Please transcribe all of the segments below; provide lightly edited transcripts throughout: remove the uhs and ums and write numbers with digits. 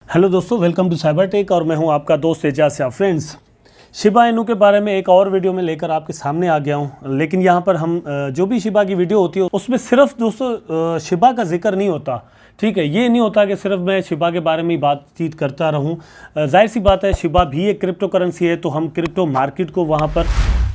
Hello दोस्तों, welcome to cyber tech और मैं हूं आपका दोस्त एजाज। फ्रेंड्स, शिबा इनू के बारे में एक और वीडियो में लेकर आपके सामने आ गया हूं। लेकिन यहां पर हम जो भी शिबा की वीडियो होती है उसमें सिर्फ दोस्तों शिबा का जिक्र नहीं होता। ठीक है, ये नहीं होता कि सिर्फ मैं शिबा के बारे में ही बातचीत करता रहूं। जाहिर सी बात है, शिबा भी एक क्रिप्टो करेंसी है, तो हम क्रिप्टो मार्केट को वहाँ पर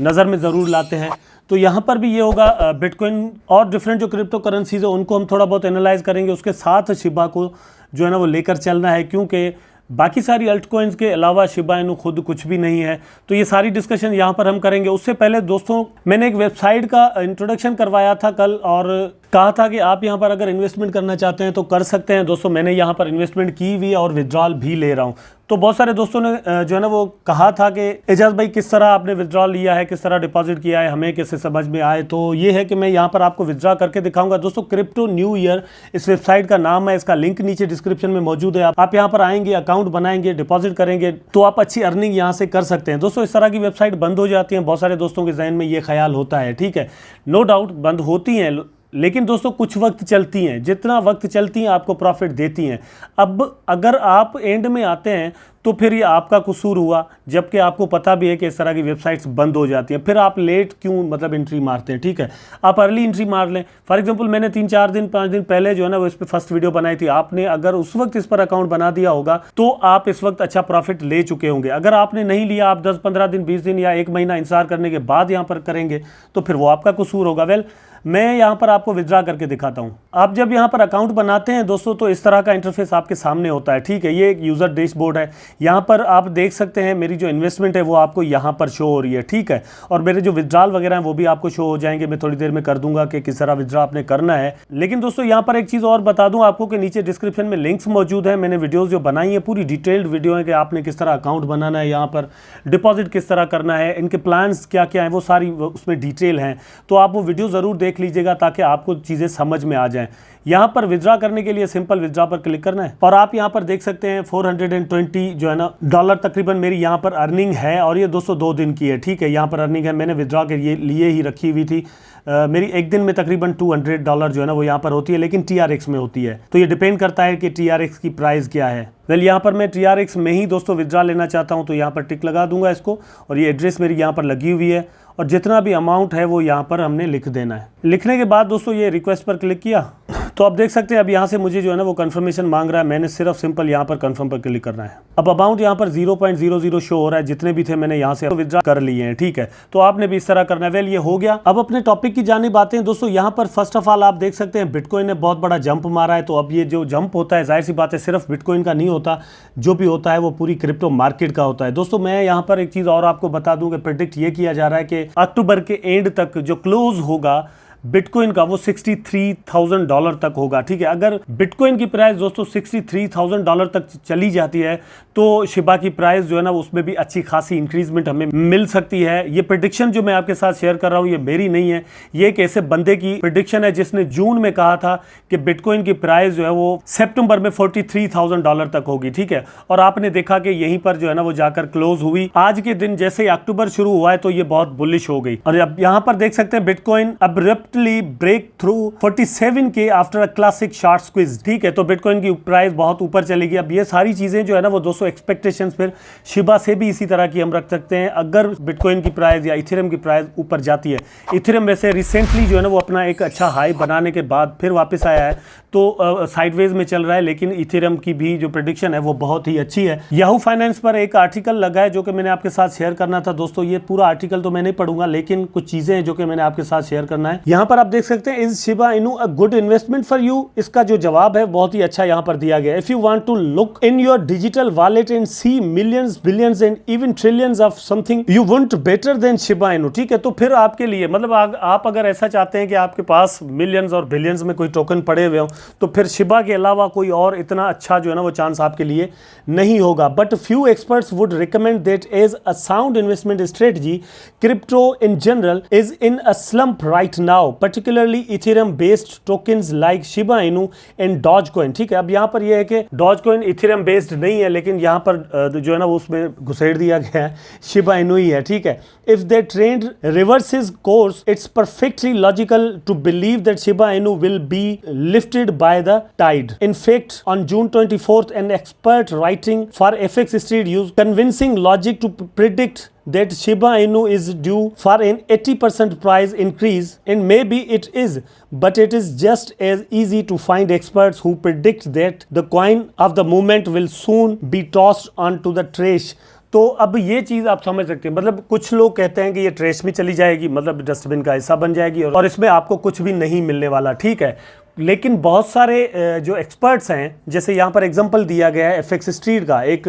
नज़र में ज़रूर लाते हैं। तो यहाँ पर भी ये होगा, बिटकॉइन और डिफरेंट जो क्रिप्टो करेंसीज है उनको हम थोड़ा बहुत एनालाइज करेंगे। उसके साथ शिबा को जो है ना वो लेकर चलना है, क्योंकि बाकी सारी अल्ट कॉइन्स के अलावा शिबा इनू खुद कुछ भी नहीं है। तो ये सारी डिस्कशन यहाँ पर हम करेंगे। उससे पहले दोस्तों, मैंने एक वेबसाइट का इंट्रोडक्शन करवाया था कल और कहा था कि आप यहाँ पर अगर इन्वेस्टमेंट करना चाहते हैं तो कर सकते हैं। दोस्तों, मैंने यहाँ पर इन्वेस्टमेंट की हुई है और विड्रॉल भी ले रहा हूँ। तो बहुत सारे दोस्तों ने जो है ना वो कहा था कि एजाज भाई किस तरह आपने विड्रॉल लिया है, किस तरह डिपॉजिट किया है, हमें कैसे समझ में आए। तो ये है कि मैं यहाँ पर आपको विड्रॉ करके दिखाऊंगा। दोस्तों, क्रिप्टो न्यू ईयर इस वेबसाइट का नाम है, इसका लिंक नीचे डिस्क्रिप्शन में मौजूद है। आप यहाँ पर आएंगे, अकाउंट बनाएंगे, डिपॉजिट करेंगे तो आप अच्छी अर्निंग यहाँ से कर सकते हैं। दोस्तों, इस तरह की वेबसाइट बंद हो जाती है, बहुत सारे दोस्तों के जहन में ये ख्याल होता है। ठीक है, नो डाउट बंद होती हैं, लेकिन दोस्तों कुछ वक्त चलती हैं। जितना वक्त चलती हैं आपको प्रॉफिट देती हैं। अब अगर आप एंड में आते हैं तो फिर ये आपका कसूर हुआ, जबकि आपको पता भी है कि इस तरह की वेबसाइट्स बंद हो जाती हैं। फिर आप लेट क्यों मतलब एंट्री मारते हैं। ठीक है, आप अर्ली एंट्री मार लें। फॉर एग्जांपल, मैंने 3-4 दिन 5 दिन पहले जो है ना वो इस पर फर्स्ट वीडियो बनाई थी। आपने अगर उस वक्त इस पर अकाउंट बना दिया होगा तो आप इस वक्त अच्छा प्रॉफिट ले चुके होंगे। अगर आपने नहीं लिया, आप 10-15 दिन 20 दिन या 1 महीना इंतजार करने के बाद यहाँ पर करेंगे तो फिर वो आपका कसूर होगा। वेल, मैं यहाँ पर आपको विड्रॉ करके दिखाता हूँ। आप जब यहाँ पर अकाउंट बनाते हैं दोस्तों तो इस तरह का इंटरफेस आपके सामने होता है। ठीक है, ये एक यूज़र डैशबोर्ड है। यहाँ पर आप देख सकते हैं मेरी जो इन्वेस्टमेंट है वो आपको यहाँ पर शो हो रही है। ठीक है, और मेरे जो विड्रॉल वगैरह हैं वो भी आपको शो हो जाएंगे। मैं थोड़ी देर में कर दूंगा कि किस तरह विड्रॉ आपने करना है। लेकिन दोस्तों, यहाँ पर एक चीज़ और बता दूँ आपको कि नीचे डिस्क्रिप्शन में लिंक्स मौजूद हैं। मैंने वीडियोज़ जो बनाई है पूरी डिटेल्ड वीडियो है कि आपने किस तरह अकाउंट बनाना है, यहाँ पर डिपॉजिट किस तरह करना है, इनके प्लान्स क्या क्या हैं, वो सारी उसमें डिटेल हैं। तो आप वो वीडियो ज़रूर देख लीजिएगा ताकि आपको चीज़ें समझ में आ जाएं। यहाँ पर विड्रॉ करने के लिए सिंपल विड्रॉ पर क्लिक करना है और आप यहाँ पर देख सकते हैं 420 जो है ना डॉलर तकरीबन मेरी यहाँ पर अर्निंग है। और ये दोस्तों 2 दिन की है। ठीक है, यहाँ पर अर्निंग है, मैंने विड्रॉ के लिए ही रखी हुई थी। मेरी एक दिन में तकरीबन $200 जो है ना वो यहाँ पर होती है, लेकिन TRX में होती है। तो ये डिपेंड करता है कि TRX की प्राइस क्या है। वेल, यहाँ पर मैं TRX में ही दोस्तों विड्रॉ लेना चाहता हूँ तो यहाँ पर टिक लगा दूंगा इसको, और ये एड्रेस मेरी यहाँ पर लगी हुई है और जितना भी अमाउंट है वो यहाँ पर हमने लिख देना है। लिखने के बाद दोस्तों ये रिक्वेस्ट पर क्लिक किया तो आप देख सकते हैं अब यहाँ से मुझे जो है ना वो कंफर्मेशन मांग रहा है। मैंने सिर्फ सिंपल यहाँ पर कंफर्म पर क्लिक करना है। अब अमाउंट यहाँ पर 0.00 शो हो रहा है। जितने भी थे मैंने यहाँ से विड्रॉ कर लिए हैं। ठीक है, तो आपने भी इस तरह करना है। वेल, ये हो गया। अब अपने टॉपिक की जानिब आते हैं दोस्तों। यहाँ पर फर्स्ट ऑफ ऑल आप देख सकते हैं बिटकॉइन ने बहुत बड़ा जंप मारा है। तो अब ये जो जंप होता है, जाहिर सी बात है सिर्फ बिटकॉइन का नहीं होता, जो भी होता है वो पूरी क्रिप्टो मार्केट का होता है। दोस्तों, मैं यहाँ पर एक चीज़ और आपको बता दूँ कि प्रेडिक्ट ये किया जा रहा है कि अक्टूबर के एंड तक जो क्लोज होगा बिटकॉइन का वो $63,000 तक होगा। ठीक है, अगर बिटकॉइन की प्राइस दोस्तों $63,000 तक चली जाती है तो शिबा की प्राइस जो है ना उसमें भी अच्छी खासी इंक्रीजमेंट हमें मिल सकती है। ये प्रेडिक्शन जो मैं आपके साथ शेयर कर रहा हूँ ये मेरी नहीं है, ये एक ऐसे बंदे की प्रेडिक्शन है जिसने जून में कहा था कि बिटकॉइन की प्राइस जो है वो सितंबर में $43,000 तक होगी। ठीक है, और आपने देखा कि यहीं पर जो है ना वो जाकर क्लोज हुई। आज के दिन जैसे अक्टूबर शुरू हुआ है तो ये बहुत बुलिश हो गई। और अब यहाँ पर देख सकते हैं बिटकॉइन अब break through 47K after a classic short squeeze. ठीक है, तो बिटकॉइन की प्राइस बहुत ऊपर चलेगी। अब ये सारी चीजें जो है ना वो दोस्तों एक्सपेक्टेशंस फिर शिबा से भी इसी तरह की हम रख सकते हैं। अगर बिटकॉइन की प्राइस या इथेरियम की प्राइस ऊपर जाती है, इथेरियम वैसे रिसेंटली जो है ना वो अपना एक अच्छा हाई बनाने के बाद फिर वापस आया है, तो साइडवेज में चल रहा है, लेकिन इथेरियम की भी जो प्रेडिक्शन है वो बहुत ही अच्छी है। याहू फाइनेंस पर एक आर्टिकल लगा है जो कि मैंने आपके साथ शेयर करना था। दोस्तों, ये पूरा आर्टिकल तो मैं नहीं पढ़ूंगा, लेकिन कुछ चीजें हैं जो कि मैंने आपके साथ शेयर करना है। यहाँ पर आप देख सकते हैं, is Shiba Inu a good investment for you? इसका जो जवाब है बहुत ही अच्छा यहाँ पर दिया गया है। If you want to look in your digital wallet and see millions, billions and even trillions of something you want better than Shiba Inu. ठीक है, तो फिर आपके लिए मतलब आप अगर ऐसा चाहते हैं कि आपके पास मिलियंस और बिलियंस में कोई टोकन पड़े हुए हो तो फिर शिबा के अलावा कोई और इतना अच्छा जो है ना वो चांस आपके लिए नहीं होगा। But few experts would recommend that as a sound investment strategy crypto in general is in a slump right now. Now particularly Ethereum based tokens like Shiba Inu and Dogecoin. ठीक है, अब यहाँ पर यह है कि डॉजकॉइन इथेरियम बेस्ड नहीं है, लेकिन यहाँ पर जो है ना वो उसमें घुसेड़ दिया गया है, शिबा इनू ही है। ठीक है, if the trend reverses course it's perfectly logical to believe that Shiba Inu will be lifted by the tide. In fact on June 24th an expert writing for FX Street used convincing logic to predict that Shiba Inu is due for an 80% price increase, and maybe it is, but it is just as easy to find experts who predict that the coin of the moment will soon be tossed onto the trash। तो अब ये चीज़ आप समझ सकते हैं, मतलब कुछ लोग कहते हैं कि ये ट्रेश में चली जाएगी, मतलब डस्टबिन का हिस्सा बन जाएगी और इसमें आपको कुछ भी नहीं मिलने वाला। ठीक है, लेकिन बहुत सारे जो एक्सपर्ट्स हैं, जैसे यहाँ पर एग्जांपल दिया गया है FX स्ट्रीट का, एक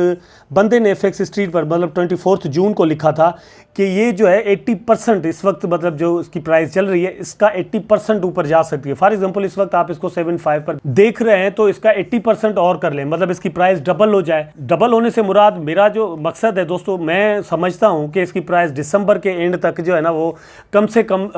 बंदे ने FX स्ट्रीट पर मतलब 24 जून को लिखा था कि ये जो है 80% इस वक्त, मतलब जो इसकी प्राइस चल रही है इसका 80% ऊपर जा सकती है। फॉर एग्जांपल इस वक्त आप इसको 7.5 पर देख रहे हैं, तो इसका 80% और कर लें, मतलब इसकी प्राइस डबल हो जाए। डबल होने से मुराद, मेरा जो मकसद है दोस्तों, मैं समझता हूँ कि इसकी प्राइस दिसंबर के एंड तक जो है ना वो कम से कम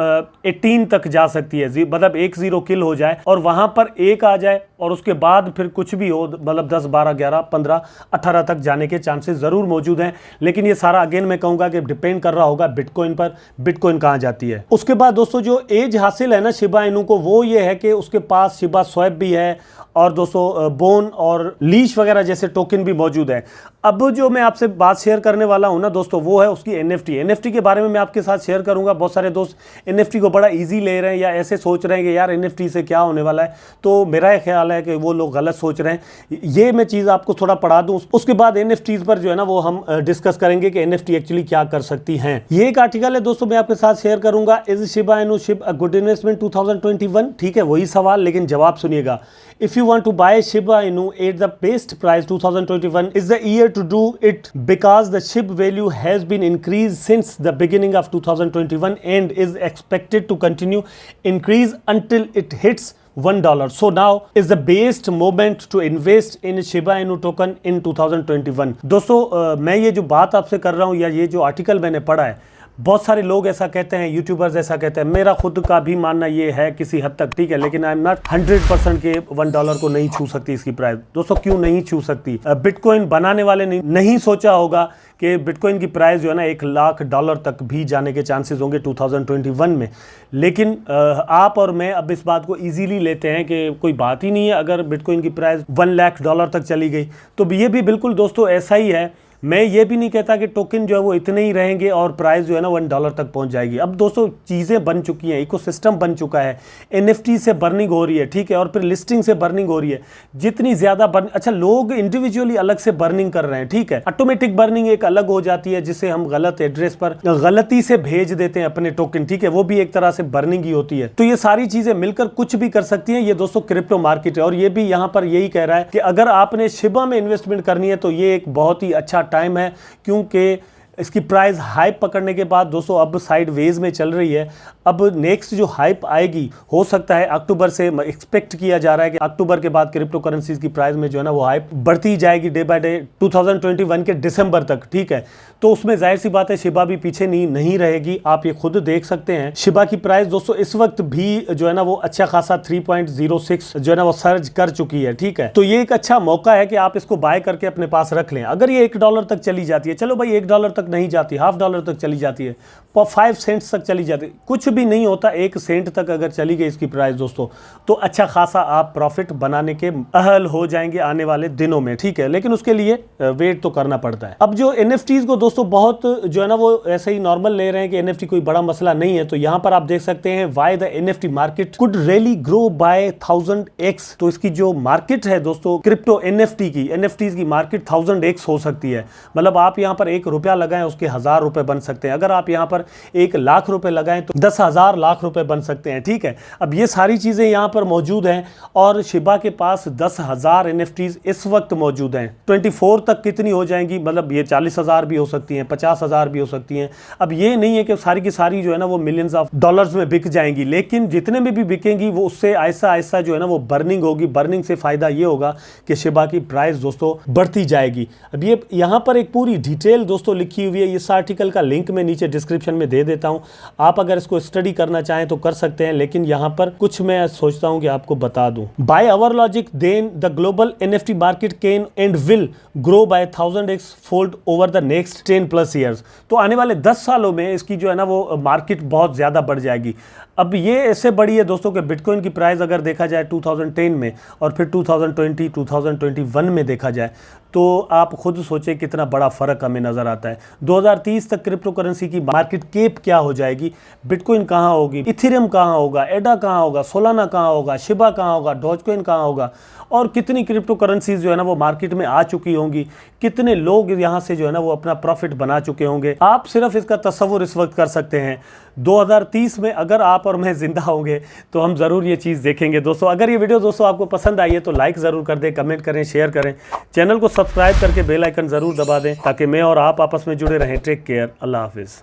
18 तक जा सकती है, मतलब 1 0 किल हो जाए और वहाँ पर 1 आ जाए और उसके बाद फिर कुछ भी हो, मतलब 10 12 11 15 18 तक जाने के चांसेस ज़रूर मौजूद हैं। लेकिन ये सारा अगेन मैं कहूँगा कि डिपेंड कर रहा होगा बिटकॉइन पर, बिटकॉइन कहाँ जाती है। उसके बाद दोस्तों जो एज हासिल है ना शिबा इनू को, वो ये है कि उसके पास शिबा स्वैप भी है और दोस्तों बोन और लीश वगैरह जैसे टोकन भी मौजूद है। अब जो मैं आपसे बात शेयर करने वाला हूं ना दोस्तों, वो है उसकी NFT के बारे में मैं आपके साथ शेयर करूंगा। बहुत सारे दोस्त NFT को बड़ा इजी ले रहे हैं या ऐसे सोच रहे हैं कि यार NFT से क्या होने वाला है, तो मेरा ये ख्याल है कि वो लोग गलत सोच रहे हैं। ये मैं चीज़ आपको थोड़ा पढ़ा दूं, उसके बाद NFTs पर जो है ना वो हम डिस्कस करेंगे कि NFT एक्चुअली क्या कर सकती हैं। ये एक आर्टिकल है दोस्तों, मैं आपके साथ शेयर करूंगा, is Shiba Inu ship a good investment 2021। ठीक है, वही सवाल, लेकिन जवाब सुनिएगा। If you want to buy Shiba Inu at the best price, 2021 is the year to do it because the SHIB value has been increased since the beginning of 2021 and is expected to continue increase until it hits $1. So now is the best moment to invest in Shiba Inu token in 2021। दोस्तों मैं ये जो बात आपसे कर रहा हूँ या ये जो आर्टिकल मैंने पढ़ा है, बहुत सारे लोग ऐसा कहते हैं, यूट्यूबर्स ऐसा कहते हैं, मेरा खुद का भी मानना ये है किसी हद तक। ठीक है, लेकिन आई एम नॉट 100% के $1 को नहीं छू सकती इसकी प्राइस। दोस्तों क्यों नहीं छू सकती? बिटकॉइन बनाने वाले नहीं सोचा होगा कि बिटकॉइन की प्राइस जो है ना $1,00,000 तक भी जाने के चांसेस होंगे 2021 में। लेकिन आप और मैं अब इस बात को इजीली लेते हैं कि कोई बात ही नहीं है अगर बिटकॉइन की प्राइस $1,00,000 तक चली गई। तो ये भी बिल्कुल दोस्तों ऐसा ही है। मैं ये भी नहीं कहता कि टोकन जो है वो इतने ही रहेंगे और प्राइस जो है ना $1 तक पहुंच जाएगी। अब दोस्तों चीज़ें बन चुकी हैं, इकोसिस्टम बन चुका है, NFT से बर्निंग हो रही है। ठीक है, और फिर लिस्टिंग से बर्निंग हो रही है। जितनी ज़्यादा अच्छा लोग इंडिविजुअली अलग से बर्निंग कर रहे हैं। ठीक है, ऑटोमेटिक बर्निंग एक अलग हो जाती है जिसे हम गलत एड्रेस पर गलती से भेज देते हैं अपने टोकन। ठीक है, वो भी एक तरह से बर्निंग ही होती है। तो ये सारी चीज़ें मिलकर कुछ भी कर सकती हैं। ये दोस्तों क्रिप्टो मार्केट है और ये भी यहाँ पर यही कह रहा है कि अगर आपने शिबा में इन्वेस्टमेंट करनी है तो ये एक बहुत ही अच्छा टाइम है, क्योंकि इसकी प्राइस हाइप पकड़ने के बाद दोस्तों अब साइड वेज में चल रही है। अब नेक्स्ट जो हाइप आएगी हो सकता है अक्टूबर से, एक्सपेक्ट किया जा रहा है कि अक्टूबर के बाद क्रिप्टो करेंसीज की प्राइस में जो है ना वो हाइप बढ़ती जाएगी डे बाय डे 2021 के दिसंबर तक। ठीक है, तो उसमें जाहिर सी बात है शिबा भी पीछे नहीं रहेगी। आप ये खुद देख सकते हैं शिबा की प्राइस दोस्तों इस वक्त भी जो है ना वो अच्छा खासा 3.06 जो है ना वो सर्ज कर चुकी है। ठीक है, तो ये एक अच्छा मौका है कि आप इसको बाय करके अपने पास रख लें। अगर ये $1 तक चली जाती है, चलो भाई $1 तक नहीं जाती, $0.5 तक चली जाती है, 5 सेंट्स तक चली जाती है, कुछ भी नहीं होता, 1 सेंट तक अगर चली गई इसकी प्राइस दोस्तों, तो अच्छा खासा आप प्रॉफिट बनाने के अहल हो जाएंगे आने वाले दिनों में। ठीक है, लेकिन उसके लिए वेट तो करना पड़ता है। अब जो NFTs को दोस्तों बहुत जो है ना वो ऐसे ही नॉर्मल ले रहे हैं कि NFT कोई बड़ा मसला नहीं है, तो यहाँ पर आप देख सकते हैं why the NFT market could really grow by 1000x। तो इसकी जो मार्केट है दोस्तों क्रिप्टो NFTs की मार्केट 1000x हो सकती है। मतलब आप यहाँ पर ₹1 लगाएं उसके ₹1000 बन सकते हैं। अगर आप यहाँ पर ₹1,00,000 लगाएं तो 10,000 लाख रुपए बन सकते हैं। ठीक है, अब ये सारी चीजें यहाँ पर मौजूद हैं और शिबा के पास 10,000 NFTs इस वक्त मौजूद हैं। 24 तक कितनी हो जाएंगी, मतलब ये 40,000 भी हो सकती हैं, 50,000 भी हो सकती हैं। अब ये नहीं है कि सारी की सारी जो है ना वो मिलियंस ऑफ डॉलर्स में बिक जाएंगी, लेकिन जितने में भी बिकेंगी वो उससे ऐसा जो है ना वो बर्निंग होगी। बर्निंग से फायदा ये होगा कि शिबा की प्राइस दोस्तों बढ़ती जाएगी। अब ये यहाँ पर एक पूरी डिटेल दोस्तों लिखी हुई है, इस आर्टिकल का लिंक मैं नीचे डिस्क्रिप्शन डिस्क्रिप्शन में दे देता हूँ। आप अगर इसको स्टडी करना चाहें तो कर सकते हैं, लेकिन यहाँ पर कुछ मैं सोचता हूँ कि आपको बता दूँ। By our logic then the global NFT market can and will grow by 1000x fold over the next 10+ years. तो आने वाले 10 सालों में इसकी जो है ना वो मार्केट बहुत ज़्यादा बढ़ जाएगी। अब ये ऐसे बड़ी है दोस्तों कि बिटकॉइन की प्राइस अगर देखा जाए 2010 में और फिर 2020 2021 में देखा जाए तो आप खुद सोचें कितना बड़ा फ़र्क हमें नज़र आता है। 2030 तक क्रिप्टो करेंसी की मार्केट कैप क्या हो जाएगी, बिटकॉइन कहाँ होगी, इथेरियम कहाँ होगा, एडा कहाँ होगा, सोलाना कहाँ होगा, शिबा कहाँ होगा, डॉजकॉइन कहाँ होगा, और कितनी क्रिप्टो करेंसीज जो है ना वो मार्केट में आ चुकी होंगी, कितने लोग यहाँ से जो है ना वो अपना प्रॉफिट बना चुके होंगे। आप सिर्फ इसका तस्वुर इस वक्त कर सकते हैं। 2030 में अगर आप और मैं जिंदा होंगे तो हम ज़रूर ये चीज़ देखेंगे। दोस्तों अगर ये वीडियो दोस्तों आपको पसंद आई है तो लाइक ज़रूर कर दें, कमेंट करें, शेयर करें, चैनल को सब्सक्राइब करके बेल आइकन ज़रूर दबा दें ताकि मैं और आप आपस में जुड़े रहें। टेक केयर, अल्लाह हाफिज़।